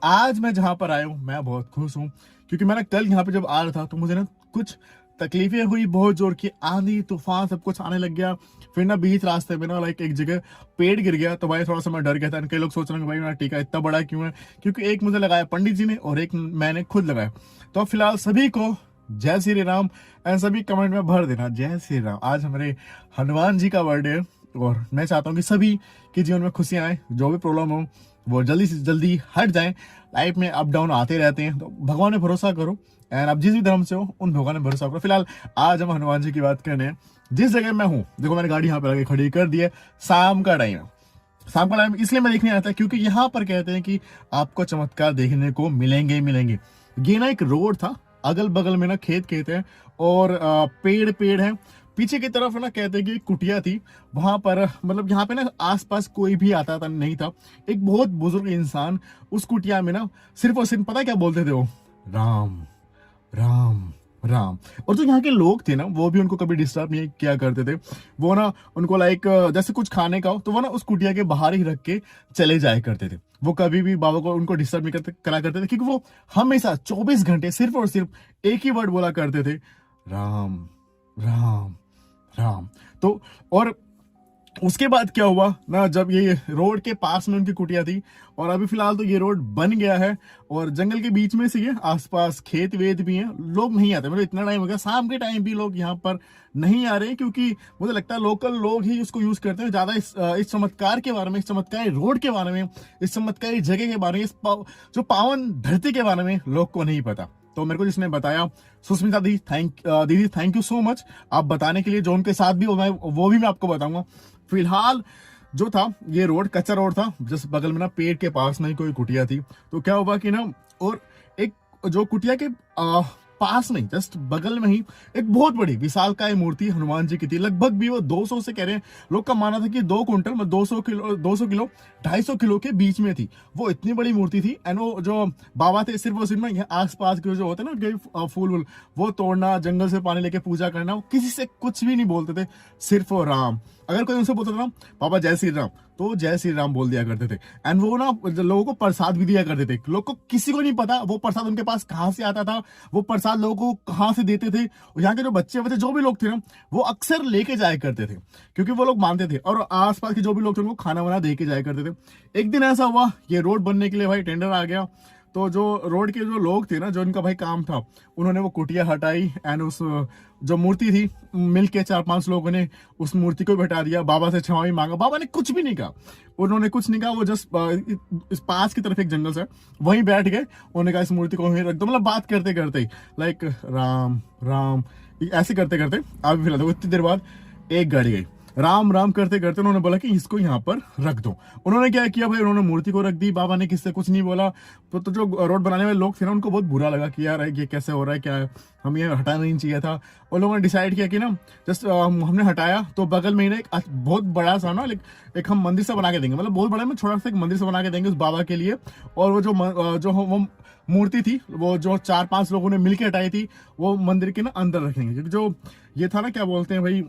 आज मैं जहां पर आया हूँ मैं बहुत खुश हूँ, क्योंकि मैं ना कल यहाँ पे जब आ रहा था तो मुझे ना कुछ तकलीफें हुई, बहुत जोर की आंधी तूफान सब कुछ आने लग गया। फिर ना बीच रास्ते में ना लाइक एक जगह पेड़ गिर गया, तो भाई थोड़ा सा मैं डर गया था। कई लोग सोच रहे हैं भाई मेरा टीका इतना बड़ा क्यों है, क्योंकि एक मुझे लगाया पंडित जी ने और एक मैंने खुद लगाया। तो फिलहाल सभी को जय श्री राम, एंड सभी कमेंट में भर देना जय श्री राम। आज हमारे हनुमान जी का बर्थडे है और मैं चाहता हूँ कि सभी के जीवन में खुशियां आए, जो भी प्रॉब्लम हो वो जल्दी से जल्दी हट जाए। लाइफ में अप डाउन आते रहते हैं, तो भगवान ने भरोसा करो, एंड आप जिस भी धर्म से हो उन भगवान ने भरोसा करो। फिलहाल आज हम हनुमान जी की बात करने हैं। जिस जगह मैं हूँ, देखो मैंने गाड़ी यहाँ पे लगे खड़ी कर दी है। शाम का टाइम है। शाम का टाइम इसलिए मैं देखने आता क्योंकि यहाँ पर कहते हैं कि आपको चमत्कार देखने को मिलेंगे ही मिलेंगे। ये ना एक रोड था, अगल बगल में ना खेत खेत है और पेड़ पेड़ है। पीछे की तरफ ना कहते हैं कि कुटिया थी, वहां पर मतलब यहाँ पे ना आसपास कोई भी आता था नहीं था। एक बहुत बुजुर्ग इंसान उस कुटिया में ना सिर्फ और सिर्फ पता क्या बोलते थे वो, राम राम राम। और जो यहाँ के लोग थे ना वो भी उनको कभी डिस्टर्ब नहीं किया करते थे। वो ना उनको लाइक जैसे कुछ खाने का हो तो वो ना उस कुटिया के बाहर ही रख के चले जाया करते थे। वो कभी भी बाबा को उनको डिस्टर्ब नहीं करा करते थे, क्योंकि वो हमेशा 24 घंटे सिर्फ और सिर्फ एक ही वर्ड बोला करते थे, राम राम राम। तो और उसके बाद क्या हुआ ना, जब ये रोड के पास में उनकी कुटिया थी, और अभी फिलहाल तो ये रोड बन गया है और जंगल के बीच में से ये आसपास खेत वेत भी हैं। लोग नहीं आते, मतलब इतना टाइम हो गया, शाम के टाइम भी लोग यहाँ पर नहीं आ रहे हैं, क्योंकि मुझे लगता है लोकल लोग ही उसको यूज करते हैं ज्यादा। इस चमत्कार के बारे में, इस चमत्कारी रोड के बारे में, इस चमत्कारी जगह के बारे में, जो पावन धरती के बारे में लोग को नहीं पता। तो मेरे को जिसने बताया, सुष्मिता दीदी थैंक यू सो मच आप बताने के लिए। जो उनके साथ भी वो भी मैं आपको बताऊंगा। फिलहाल जो था ये रोड कच्चा रोड था, जिस बगल में ना पेड़ के पास में ही कोई कुटिया थी। तो क्या हुआ कि ना, और एक जो कुटिया के पास नहीं जस्ट बगल में ही एक बहुत बड़ी विशालकाय मूर्ति हनुमान जी की थी। लगभग भी वो 200 से कह रहे हैं लोग का माना था कि 2 कुंटल मतलब 200 किलो 250 किलो के बीच में थी। वो इतनी बड़ी मूर्ति थी। एंड वो जो बाबा थे सिर्फ वो सिर्फ ना आस पास के जो होते ना फूल वूल वो तोड़ना, जंगल से पानी लेके पूजा करना, वो किसी से कुछ भी नहीं बोलते थे, सिर्फ वो राम। अगर कोई उनसे बोलता था ना पापा जय श्री राम, तो जय श्री राम बोल दिया करते थे। एंड वो ना लोगों को प्रसाद भी दिया करते थे। लोग को किसी को नहीं पता वो प्रसाद उनके पास कहाँ से आता था, वो प्रसाद लोगों को कहाँ से देते थे। और यहाँ के जो बच्चे बच्चे जो भी लोग थे ना वो अक्सर लेके जाया करते थे, क्योंकि वो लोग मानते थे। और आसपास के जो भी लोग थे उनको खाना वाना दे के जाया करते थे। एक दिन ऐसा हुआ, ये रोड बनने के लिए भाई टेंडर आ गया। तो जो रोड के जो लोग थे ना, जो इनका भाई काम था, उन्होंने वो कुटिया हटाई एंड उस जो मूर्ति थी मिलके 4-5 लोगों ने उस मूर्ति को भी हटा दिया। बाबा से क्षमा भी मांगा, बाबा ने कुछ भी नहीं कहा, उन्होंने कुछ नहीं कहा। वो जस्ट इस पास की तरफ एक जंगल से वहीं बैठ गए, उन्होंने कहा इस मूर्ति को वहीं रख दो। मतलब बात करते करते लाइक राम राम ऐसे करते करते अभी फिलहाल इतनी देर बाद एक गाड़ी गई। राम राम करते करते उन्होंने बोला कि इसको यहाँ पर रख दो। उन्होंने क्या किया भाई, उन्होंने मूर्ति को रख दी। बाबा ने किससे कुछ नहीं बोला। तो जो रोड बनाने वाले लोग थे ना उनको बहुत बुरा लगा कि यार ये कैसे हो रहा है, क्या है, हम ये हटाना नहीं चाहिए था। और लोगों ने डिसाइड किया कि ना जस्ट हमने हटाया तो बगल में ही एक बहुत बड़ा सा ना एक हम मंदिर सा बना के देंगे। मतलब बहुत बड़ा में छोटा सा एक मंदिर से बना के देंगे उस बाबा के लिए। और वो जो वो मूर्ति थी वो जो 4-5 लोगों ने मिलकर हटाई थी वो मंदिर के ना अंदर रखेंगे, क्योंकि जो ये था ना क्या बोलते हैं भाई,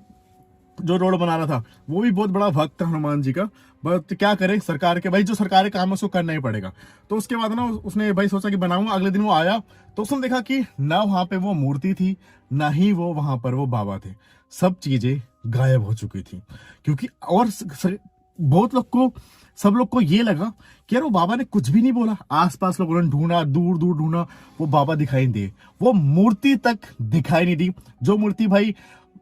जो रोड बना रहा था वो भी बहुत बड़ा भक्त था हनुमान जी का। बट क्या करे, सरकार के भाई जो सरकारी काम है उसको करना ही पड़ेगा। तो उसके बाद ना उसने भाई सोचा कि बनाऊंगा। अगले दिन वो आया तो उसने देखा कि ना वहां पे वो मूर्ति थी, ना ही वो वहां पर वो बाबा थे। सब चीजें गायब हो चुकी थी। क्योंकि और बहुत लोग को सब लोग को ये लगा कि यार वो बाबा ने कुछ भी नहीं बोला। आसपास लोगों ने ढूंढा, दूर दूर ढूंढा, वो बाबा दिखाई नहीं दिए, वो मूर्ति तक दिखाई नहीं दी। जो मूर्ति भाई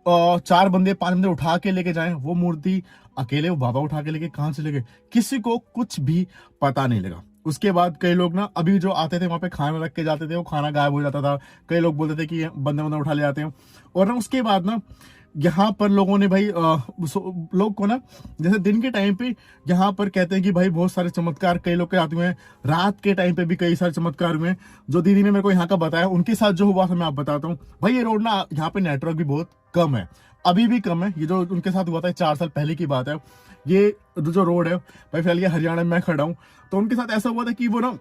4 बंदे 5 बंदे उठा के लेके जाए, वो मूर्ति अकेले वो बाबा उठा के लेके कहां से लेके, किसी को कुछ भी पता नहीं लगा। उसके बाद कई लोग ना अभी जो आते थे वहां पे खाना रख के जाते थे, वो खाना गायब हो जाता था। कई लोग बोलते थे कि बंदे बंदे उठा ले जाते हैं। और ना उसके बाद ना यहाँ पर लोगों ने भाई लोग को ना जैसे दिन के टाइम पे यहाँ पर कहते हैं कि भाई बहुत सारे चमत्कार कई लोग के आते हुए हैं। रात के टाइम पे भी कई सारे चमत्कार हुए हैं। जो दीदी ने मेरे को यहाँ का बताया, उनके साथ जो हुआ था मैं आप बताता हूँ। भाई ये रोड ना यहाँ पे नेटवर्क भी बहुत कम है, अभी भी कम है। ये जो उनके साथ हुआ था 4 साल पहले की बात है। ये जो रोड है भाई फिलहाल ये हरियाणा में मैं खड़ा हूँ। तो उनके साथ ऐसा हुआ था कि वो ना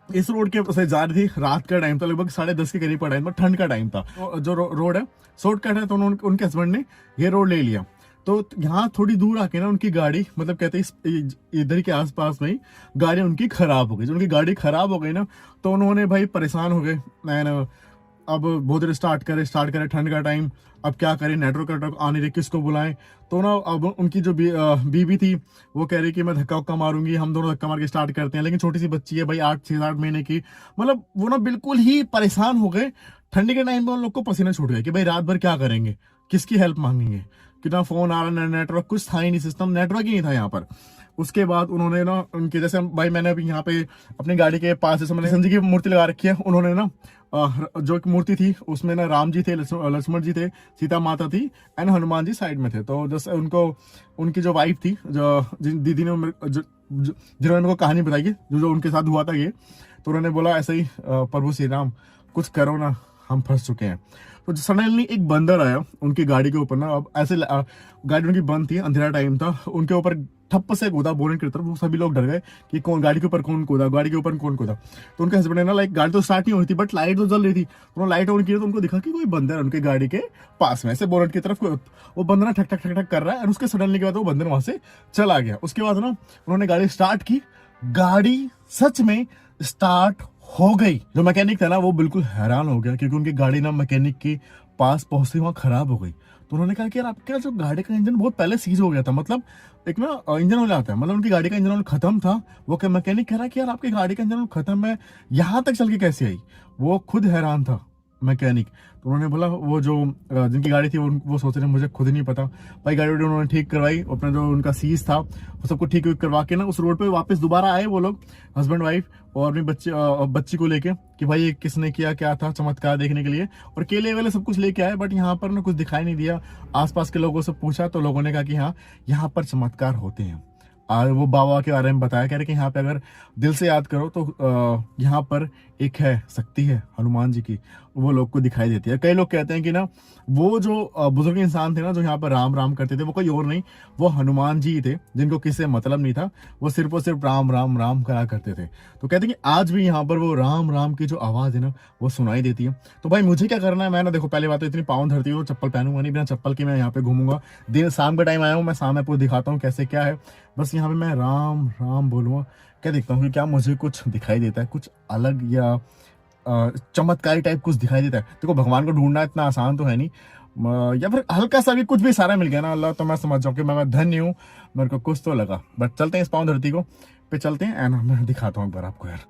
इस रोड के से जा रही थी, रात का टाइम था, लगभग 10:30 के करीब का टाइम था, ठंड का टाइम था। जो रोड है शॉर्टकट है, तो उनके हस्बैंड ने ये रोड ले लिया। तो यहाँ थोड़ी दूर आके ना उनकी गाड़ी, मतलब कहते हैं इधर के आसपास में ही गाड़ी उनकी खराब हो गई। जब उनकी गाड़ी खराब हो गई ना, तो उन्होंने भाई परेशान हो गए। मैंने अब बहुत देर स्टार्ट करे, ठंड का टाइम, अब क्या करें, नेटवर्क आ नहीं रही, किसको बुलाएं। तो ना अब उनकी जो बीबी थी वो कह रही कि मैं धक्का उक्का मारूंगी, हम दोनों धक्का मार के स्टार्ट करते हैं। लेकिन छोटी सी बच्ची है भाई, 6-8 महीने की, मतलब वो ना बिल्कुल ही परेशान हो गए। ठंडी के टाइम पे उन लोग को पसीने छूट गए कि भाई रात भर क्या करेंगे, किसकी हेल्प मांगेंगे, कितना फोन आ रहा है, नेटवर्क कुछ था ही नहीं, सिस्टम नेटवर्क ही नहीं था यहाँ पर। उसके बाद उन्होंने ना उनके जैसे भाई, मैंने अभी यहाँ पे अपनी गाड़ी के पास जैसे मैंने कृष्ण जी की मूर्ति लगा रखी है, उन्होंने ना जो एक मूर्ति थी उसमें ना राम जी थे, लक्ष्मण जी थे, सीता माता थी एंड हनुमान जी साइड में थे। तो जैसे उनको उनकी जो वाइफ थी, जो दीदी ने जिन्होंने उनको कहानी बताई है, जो उनके साथ हुआ था ये, तो उन्होंने बोला ऐसे ही प्रभु श्री राम कुछ करो ना, हम फंस चुके हैं। तो सडनली एक बंदर आया उनकी गाड़ी के ऊपर ना, अब ऐसे गाड़ी उनकी बंद थी, अंधेरा टाइम था, उनके ऊपर ठप्प से कूदा बोनेट की तरफ। वो सभी लोग डर गए कि कौन गाड़ी के ऊपर कौन कूदा, गाड़ी के ऊपर कौन कूदा। तो उनके हस्बैंड ने ना लाइक गाड़ी तो स्टार्ट नहीं हो रही थी बट लाइट तो जल रही थी, उन्होंने लाइट ऑन की तो उनको दिखा कि कोई बंदर उनके गाड़ी के पास में ऐसे बोनेट की तरफ वो बंदर ना ठक ठक ठक ठक कर रहा है। और उसके सडनली के बाद वो बंदर वहां से चला गया। उसके बाद ना उन्होंने गाड़ी स्टार्ट की, गाड़ी सच में स्टार्ट हो गई। जो मैकेनिक था ना वो बिल्कुल हैरान हो गया, क्योंकि उनकी गाड़ी ना मैकेनिक के पास पहुंचते वहां खराब हो गई। तो उन्होंने कहा कि यार आपके जो गाड़ी का इंजन बहुत पहले सीज हो गया था, मतलब एक ना इंजन हो जाता है, मतलब उनकी गाड़ी का इंजन खत्म था। वो क्या मैकेनिक कह रहा है कि यार आपकी गाड़ी का इंजन खत्म है, यहाँ तक चल के कैसे आई। वो खुद हैरान था मैकेनिक। तो उन्होंने बोला वो जो जिनकी गाड़ी थी वो सोच रहे मुझे खुद नहीं पता। भाई गाड़ी उन्होंने ठीक करवाई, अपना जो उनका सीज था वो सबको ठीक करवा के ना उस रोड पे वापस दोबारा आए वो लोग, हस्बैंड वाइफ और अपनी बच्ची को लेके, कि भाई ये किसने किया, क्या था, चमत्कार देखने के लिए। और केले वेले सब कुछ लेके आए, बट यहाँ पर ना कुछ दिखाई नहीं दिया। आसपास के लोगों से पूछा तो लोगों ने कहा कि हाँ यहाँ पर चमत्कार होते हैं। वो बाबा के बारे में बताया, कह रहे कि यहाँ पे अगर दिल से याद करो तो यहाँ पर एक है शक्ति है हनुमान जी की, वो लोग को दिखाई देती है। कई लोग कहते हैं कि ना वो जो बुजुर्ग इंसान थे ना जो यहाँ पर राम राम करते थे, वो कोई और नहीं, वो हनुमान जी थे, जिनको किसी से मतलब नहीं था, वो सिर्फ और सिर्फ राम राम राम करा करते थे। तो कहते हैं कि आज भी यहाँ पर वो राम राम की जो आवाज है ना वो सुनाई देती है। तो भाई मुझे क्या करना है, मैं ना देखो पहली बात तो इतनी पाँव धरती हूँ, चप्पल पहनूंगा नहीं, बिना चप्पल के मैं यहाँ पे घूमूंगा। दिन शाम का टाइम आया हूँ, मैं शाम आपको दिखाता हूँ कैसे क्या है। बस यहाँ पे मैं राम राम बोलूँगा, क्या देखता हूँ कि क्या मुझे कुछ दिखाई देता है, कुछ अलग या चमत्कारी टाइप कुछ दिखाई देता है। देखो भगवान को ढूंढना इतना आसान तो है नहीं, या फिर हल्का सा भी कुछ भी सारा मिल गया ना अल्लाह, तो मैं समझ जाऊँ कि मैं धन्य हूँ, मेरे को कुछ तो लगा। बट चलते हैं इस पाँव धरती को पे चलते हैं एंड मैं दिखाता हूँ एक बार आपको यार।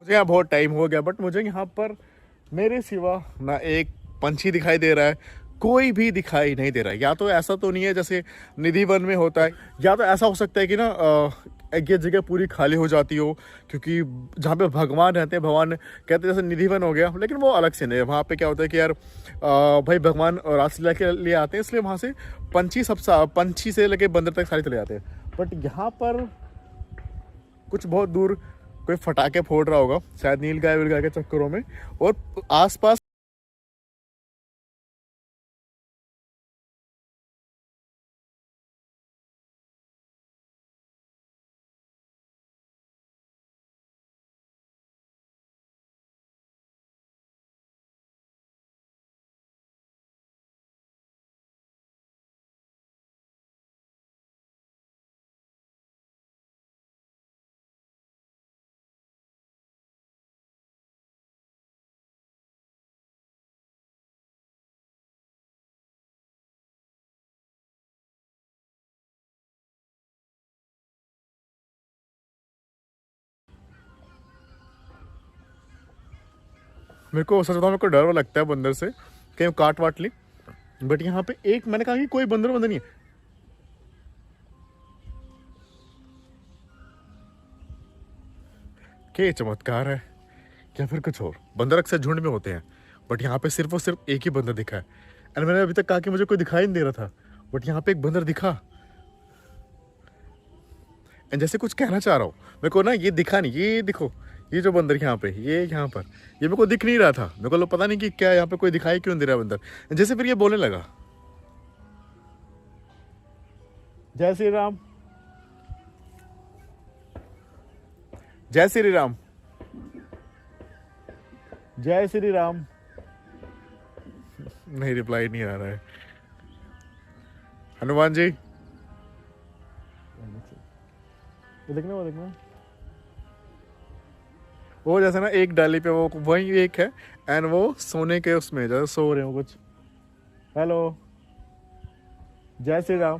मुझे यहाँ बहुत टाइम हो गया बट मुझे यहाँ पर मेरे सिवा ना एक पंछी दिखाई दे रहा है, कोई भी दिखाई नहीं दे रहा है। या तो ऐसा तो नहीं है जैसे निधि वन में होता है, या तो ऐसा हो सकता है कि ना ये जगह पूरी खाली हो जाती हो, क्योंकि जहाँ पे भगवान रहते हैं, भगवान कहते हैं जैसे निधि वन हो गया, लेकिन वो अलग से नहीं है। वहाँ पे क्या होता है कि यार भाई भगवान रासलीला के लिए आते हैं, इसलिए वहाँ से पंछी से लेके बंदर तक सारे चले जाते हैं। बट यहाँ पर कुछ बहुत दूर कोई फटाके फोड़ रहा होगा, शायद नील गाय के चक्करों में, और आसपास मेरे को सच बताऊं, मेरे को डर लगता है बंदर से, कहीं काट वाट ली। बट यहाँ पे एक मैंने कहा कि कोई बंदर नहीं है। क्या चमत्कार है, क्या फिर कुछ और? बंदर अक्सर झुंड में होते हैं, बट यहाँ पे सिर्फ और सिर्फ एक ही बंदर दिखा है। एंड मैंने अभी तक कहा कि मुझे कोई दिखाई नहीं दे रहा था, बट यहाँ पे एक बंदर दिखा। एंड जैसे कुछ कहना चाह रहा हूँ, मेरे को ना ये दिखा नहीं, ये देखो, ये जो बंदर यहाँ पे, ये यहाँ पर, ये मेरे को दिख नहीं रहा था। मेरे को पता नहीं कि क्या यहाँ पे कोई दिखाई क्यों दे रहा है बंदर। जैसे फिर ये बोलने लगा, जय श्री राम, जय श्री राम, जय श्री राम। नहीं, रिप्लाई नहीं आ रहा है। हनुमान जी, वो देखना वो जैसे ना एक डाली पे वो वही एक है, एंड वो सोने के उसमें जैसे सो रहे हो कुछ। हेलो, जय श्री राम।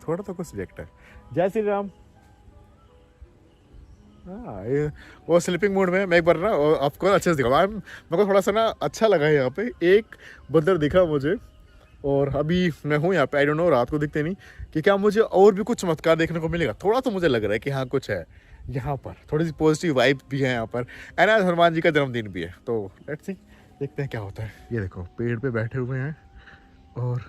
थोड़ा तो कुछ रिजेक्ट है। जय श्री राम। हाँ, ये वो स्लीपिंग मोड में। मैं एक बार ना आपको अच्छे से दिखा, मेरे को थोड़ा सा ना अच्छा लगा है। यहाँ पे एक बंदर दिखा मुझे, और अभी मैं हूँ यहाँ पे। आई डोंट नो, रात को दिखते नहीं कि क्या मुझे और भी कुछ चमत्कार देखने को मिलेगा। थोड़ा तो मुझे लग रहा है कि हाँ कुछ है यहाँ पर, थोड़ी सी पॉजिटिव वाइब भी है यहाँ पर। एंड आज हनुमान जी का जन्मदिन भी है, तो लेट्स सी, देखते हैं क्या होता है। ये देखो पेड़ पे बैठे हुए हैं, और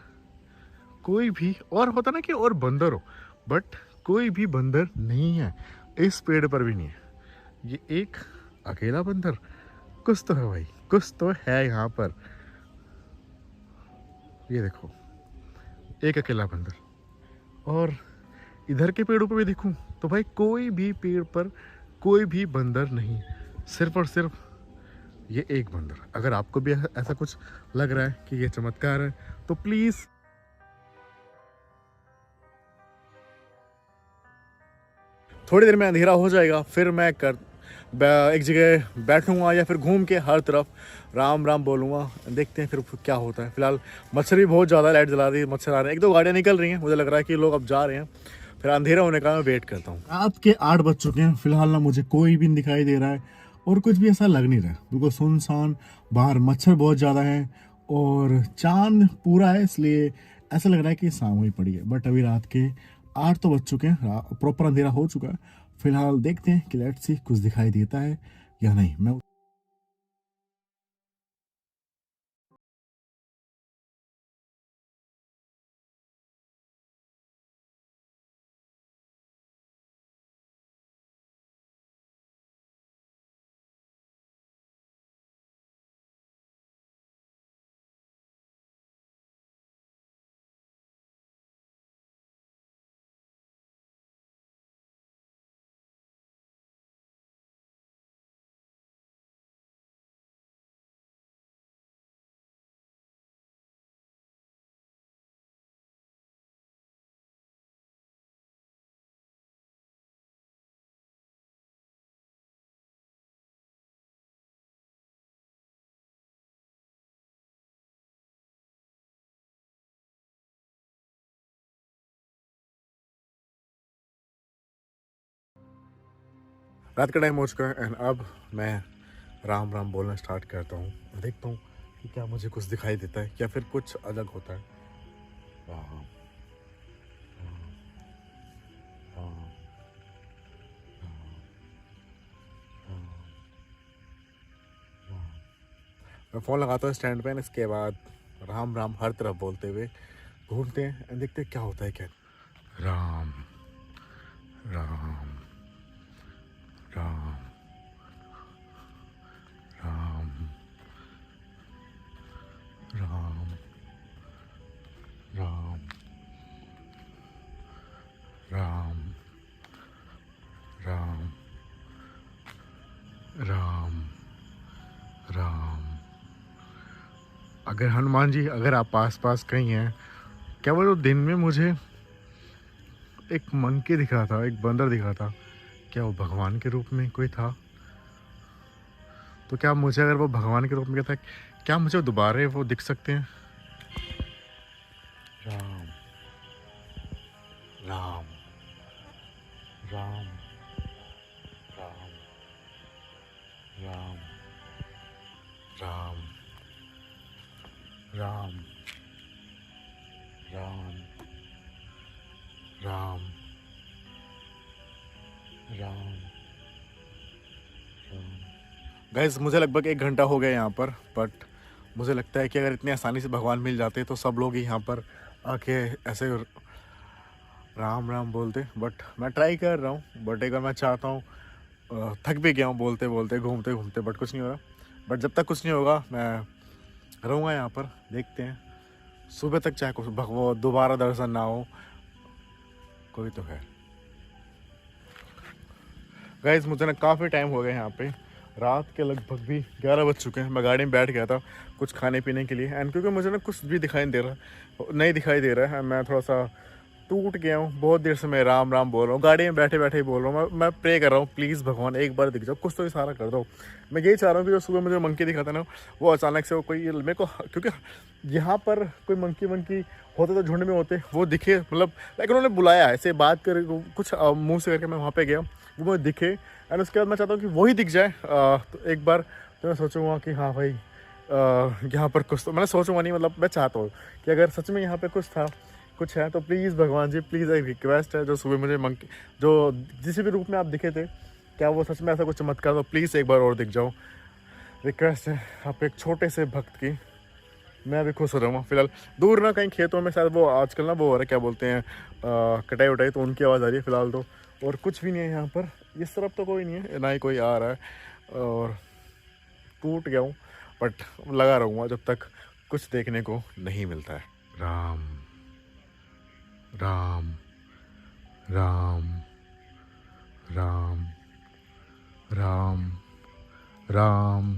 कोई भी और होता ना कि और बंदर हो, बट कोई भी बंदर नहीं है इस पेड़ पर भी नहीं है। ये एक अकेला बंदर, कुछ तो है भाई, कुछ तो है यहाँ पर। ये देखो एक अकेला बंदर, और इधर के पेड़ों पर भी देखूं तो भाई कोई भी पेड़ पर कोई भी बंदर नहीं, सिर्फ और सिर्फ ये एक बंदर। अगर आपको भी ऐसा कुछ लग रहा है कि ये चमत्कार है, तो प्लीज थोड़ी देर में अंधेरा हो जाएगा, फिर मैं एक जगह बैठूंगा या फिर घूम के हर तरफ राम राम बोलूँगा। देखते हैं फिर क्या होता है। फिलहाल मच्छर भी बहुत ज़्यादा, लाइट जला रही है, मच्छर आ रहे हैं, एक दो गाड़ियाँ निकल रही हैं, मुझे लग रहा है कि लोग अब जा रहे हैं। फिर अंधेरा होने का मैं वेट करता हूँ। रात के 8 बज चुके हैं। फिलहाल ना मुझे कोई भी नहीं दिखाई दे रहा है, और कुछ भी ऐसा लग नहीं रहा है, बिल्कुल सुनसान। बाहर मच्छर बहुत ज़्यादा है, और चांद पूरा है, इसलिए ऐसा लग रहा है कि शाम हुई पड़ी है। बट अभी रात के 8 तो बज चुके हैं, प्रॉपर अंधेरा हो चुका है। फिलहाल देखते हैं कि लेट्स सी कुछ दिखाई देता है या नहीं। मैं रात का टाइम हो चुका है, एंड अब मैं राम राम बोलना स्टार्ट करता हूँ। देखता हूँ कि क्या मुझे कुछ दिखाई देता है या फिर कुछ अलग होता है। राम राम राम। मैं फ़ोन लगाता हूँ स्टैंड पे, इसके बाद राम राम हर तरफ बोलते हुए घूमते हैं, देखते हैं क्या होता है। क्या राम राम राम राम राम राम राम राम राम राम। अगर हनुमान जी, अगर आप पास पास कहीं हैं, क्या वो दिन में मुझे एक मंकी दिखा था, एक बंदर दिखा था, क्या वो भगवान के रूप में कोई था? तो क्या मुझे, अगर वो भगवान के रूप में था, क्या मुझे दोबारा वो दिख सकते हैं? राम राम राम राम राम राम राम राम राम राम राम। गाइस, मुझे लगभग 1 घंटा हो गया यहाँ पर, बट मुझे लगता है कि अगर इतनी आसानी से भगवान मिल जाते तो सब लोग ही यहाँ पर आके ऐसे राम राम बोलते। बट मैं ट्राई कर रहा हूँ, बट एक बार मैं चाहता हूँ, थक भी गया हूँ बोलते बोलते, घूमते घूमते, बट कुछ नहीं हो रहा। बट जब तक कुछ नहीं होगा मैं रहूँगा यहाँ पर। देखते हैं सुबह तक, चाहे कुछ वो दोबारा दर्शन ना हो, कोई तो है। गाइस मुझे ना काफ़ी टाइम हो गया यहाँ पे, रात के लगभग भी 11 बज चुके हैं। मैं गाड़ी में बैठ गया था कुछ खाने पीने के लिए, एंड क्योंकि मुझे ना कुछ भी दिखाई नहीं दिखाई दे रहा है, मैं थोड़ा सा टूट गया हूँ। बहुत देर से मैं राम राम बोल रहा हूँ, गाड़ी में बैठे बैठे ही बोल रहा हूँ। मैं प्रे कर रहा हूँ, प्लीज़ भगवान एक बार दिख जाओ, कुछ तो इशारा कर दो। मैं यही चाह रहा हूँ कि जो सुबह मुझे मंकी दिखा था ना, वो अचानक से वो कोई मेरे को, क्योंकि यहाँ पर कोई मंकी वंकी होते तो झुंड में होते, वो दिखे, मतलब लाइक उन्होंने बुलाया ऐसे बात कर कुछ मुंह से करके मैं वहाँ पे गया, वो मुझे दिखे, एंड उसके बाद मैं चाहता हूँ कि वही दिख जाए तो एक बार। तो मैं सोचूंगा कि हाँ भाई यहाँ पर कुछ तो, मैंने सोचूंगा नहीं, मतलब मैं चाहता हूँ कि अगर सच में यहाँ पे कुछ है तो प्लीज़ भगवान जी, प्लीज़ एक रिक्वेस्ट है, जो सुबह मुझे मंकी जो जिस भी रूप में आप दिखे थे, क्या वो सच में ऐसा कुछ चमत्कार, तो प्लीज़ एक बार और दिख जाओ। रिक्वेस्ट है आप एक छोटे से भक्त की। मैं भी खुश हो रहा हूँ फिलहाल। दूर ना कहीं खेतों में शायद वो आजकल ना वो हो रहा है, क्या बोलते हैं, कटाई उटाई, तो उनकी आवाज़ आ रही है फिलहाल तो। और कुछ भी नहीं है यहाँ पर, इस तरफ तो कोई नहीं है, ना ही कोई आ रहा है। और टूट गया हूँ, बट लगा रहूँगा जब तक कुछ देखने को नहीं मिलता है। राम राम राम राम राम राम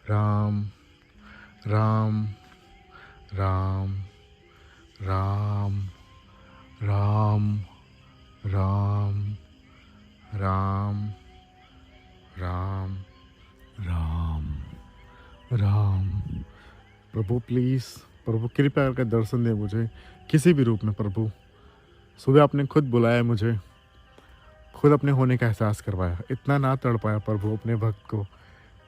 राम राम राम राम राम राम राम राम राम राम। प्रभु प्लीज़, प्रभु कृपया करके दर्शन दे मुझे किसी भी रूप में। प्रभु सुबह आपने खुद बुलाया मुझे, खुद अपने होने का एहसास करवाया, इतना ना तड़ पाया प्रभु अपने भक्त को।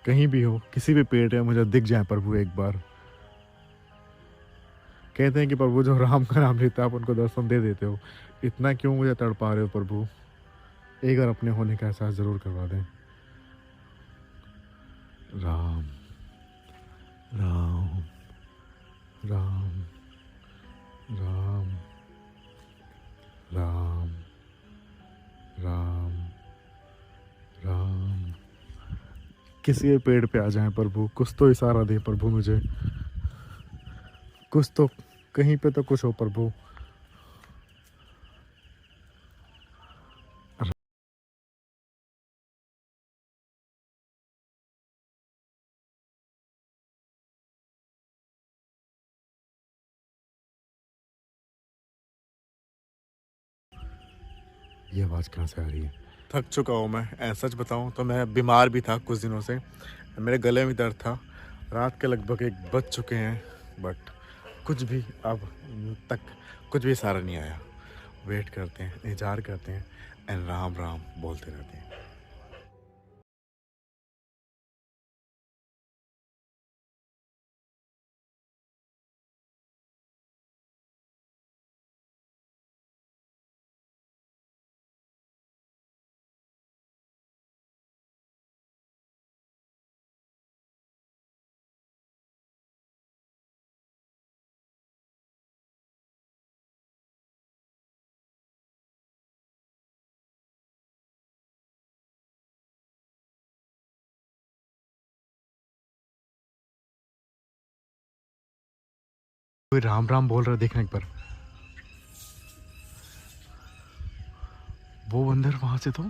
कहीं भी हो, किसी भी पेड़ में मुझे दिख जाए प्रभु एक बार। कहते हैं कि प्रभु जो राम का नाम लेता है आप उनको दर्शन दे देते हो, इतना क्यों मुझे तड़ पा रहे हो प्रभु? एक बार अपने होने का एहसास ज़रूर करवा दें। राम राम राम राम राम राम राम। किसी भी पेड़ पे आ जाए प्रभु, कुछ तो इशारा दे प्रभु मुझे, कुछ तो, कहीं पे तो कुछ हो प्रभु। ये आवाज़ कहाँ से आ रही है? थक चुका हूँ मैं, सच बताऊँ तो मैं बीमार भी था कुछ दिनों से, मेरे गले में दर्द था। रात के लगभग 1 बज चुके हैं, बट कुछ भी अब तक कुछ भी सहारा नहीं आया। वेट करते हैं, इंतज़ार करते हैं, एंड राम राम बोलते रहते हैं। कोई राम राम बोल रहा है, देखना एक बार। वो बंदर वहां से तो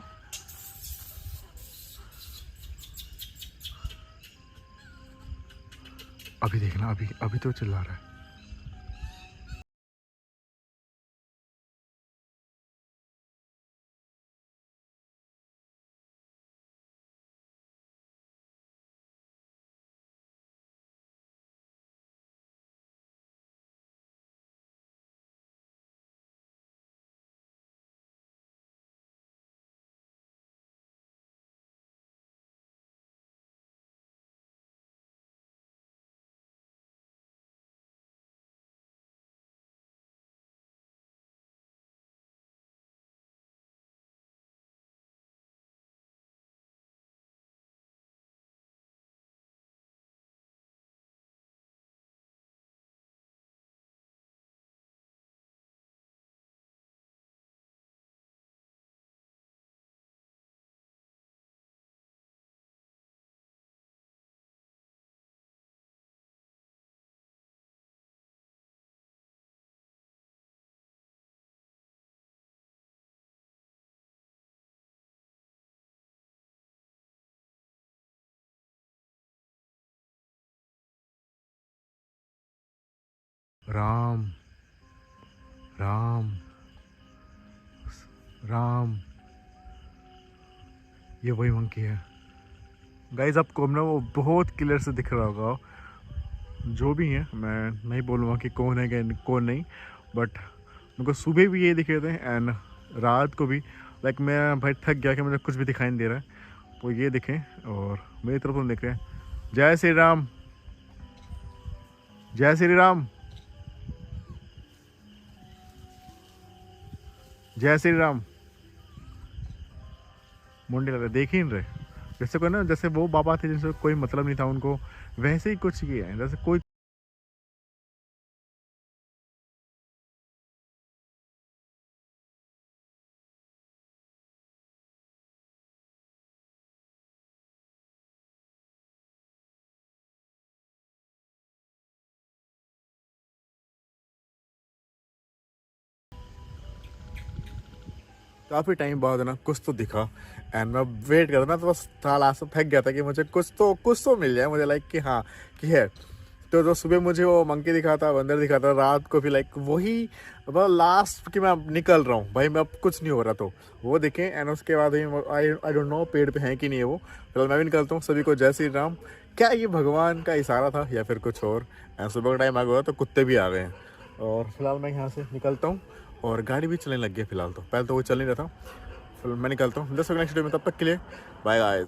अभी देखना, अभी अभी तो चिल्ला रहा है। राम राम राम, ये वही मंकी है गाइज। आपको ना वो बहुत क्लियर से दिख रहा होगा, जो भी है मैं नहीं बोलूँगा कि कौन है कि कौन नहीं, बट मेरे को सुबह भी ये दिखे थे एंड रात को भी। लाइक मैं भाई थक गया कि मुझे कुछ भी दिखाई नहीं दे रहा है, तो ये दिखे और मेरी तरफ तो दिख रहे हैं। जय श्री राम, जय श्री राम, जय श्री राम। मुंडे लग रहे, देख ही नहीं रहे, जैसे कोई ना, जैसे वो बाबा थे जिनसे कोई मतलब नहीं था उनको, वैसे ही कुछ ये है जैसे कोई। काफ़ी टाइम बाद ना कुछ तो दिखा एंड मैं वेट कर रहा ना, तो बस साला से थक गया था कि मुझे कुछ तो मिल जाए मुझे, लाइक कि हाँ कि है। तो सुबह मुझे वो मंकी दिखा था, बंदर दिखा था, रात को भी लाइक वही मतलब लास्ट कि मैं अब निकल रहा हूँ भाई, मैं अब कुछ नहीं हो रहा, तो वो देखें एंड उसके बाद आई डोंट नो पेड़ पे हैं कि नहीं है वो। फिलहाल मैं भी निकलता हूँ, सभी को जय श्री राम। क्या ये भगवान का इशारा था या फिर कुछ और? एंड सुबह का टाइम आ गया तो कुत्ते भी आ गए हैं, और फिलहाल मैं यहाँ से निकलता हूँ। और गाड़ी भी चलने लग गई फिलहाल, तो पहले तो वो चल नहीं रहा था। फिर मैं निकलता हूँ 10 नेक्स्ट डे में, तब तक के लिए बाय गाइस।